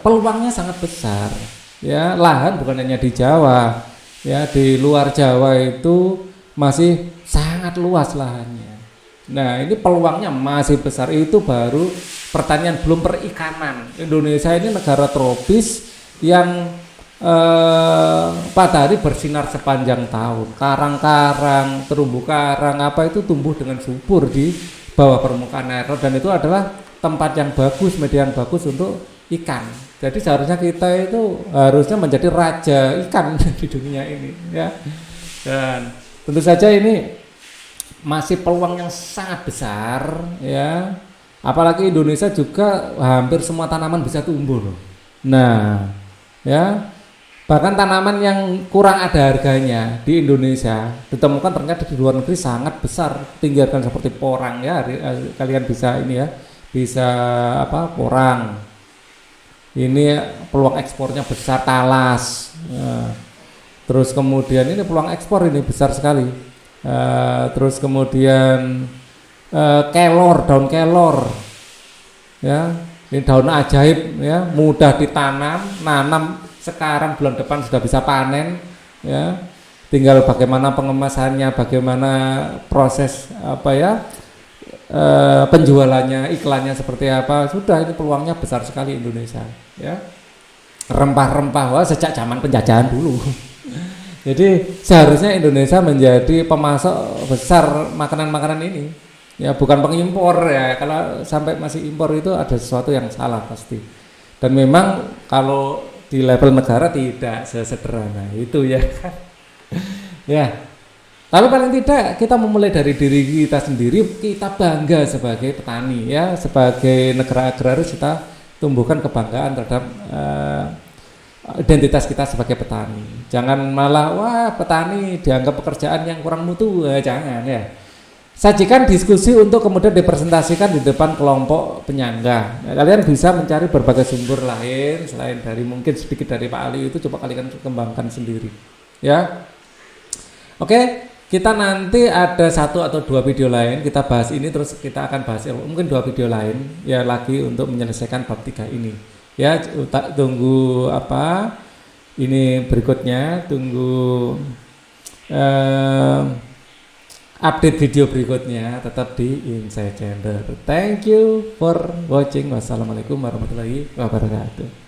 peluangnya sangat besar. Ya, lahan bukan hanya di Jawa, ya, di luar Jawa itu masih sangat luas lahannya. Nah, ini peluangnya masih besar. Itu baru pertanian, belum perikanan. Indonesia ini negara tropis yang pada hari bersinar sepanjang tahun. Karang-karang, terumbu karang apa itu tumbuh dengan subur di bawah permukaan air, dan itu adalah tempat yang bagus, media yang bagus untuk ikan. Jadi seharusnya kita itu harusnya menjadi raja ikan di dunia ini, ya. Dan tentu saja ini masih peluang yang sangat besar, ya. Apalagi Indonesia juga hampir semua tanaman bisa tumbuh loh. Nah, ya. Bahkan tanaman yang kurang ada harganya di Indonesia ditemukan ternyata di luar negeri sangat besar, tinggalkan seperti porang ya. Kalian bisa ini ya, bisa porang. ini peluang ekspornya besar, talas. Terus kemudian ini peluang ekspor ini besar sekali. Terus kemudian kelor, daun kelor, ya, ini daun ajaib, ya, mudah ditanam, nanam sekarang bulan depan sudah bisa panen, ya. Tinggal bagaimana pengemasannya, bagaimana proses penjualannya, iklannya seperti apa, sudah ini peluangnya besar sekali Indonesia, ya. Rempah-rempah, wah, sejak zaman penjajahan dulu. Jadi seharusnya Indonesia menjadi pemasok besar makanan-makanan ini, ya, bukan pengimpor, ya. Kalau sampai masih impor itu ada sesuatu yang salah pasti. Dan memang kalau di level negara tidak sesederhana itu, ya kan. Ya. Tapi paling tidak kita memulai dari diri kita sendiri, kita bangga sebagai petani, ya, sebagai negara agraris kita tumbuhkan kebanggaan terhadap identitas kita sebagai petani. Jangan malah wah petani dianggap pekerjaan yang kurang mutu, jangan, ya. Sajikan diskusi untuk kemudian dipresentasikan di depan kelompok penyangga. Kalian bisa mencari berbagai sumber lain selain dari mungkin sedikit dari Pak Ali itu, coba kalian kembangkan sendiri, ya. Oke, kita nanti ada 1 atau 2 video lain kita bahas ini, terus kita akan bahas mungkin 2 video lain ya lagi untuk menyelesaikan bab 3 ini. Ya, tunggu ini berikutnya, tunggu update video berikutnya, tetap di Inside Chamber. Thank you for watching. Wassalamualaikum warahmatullahi wabarakatuh.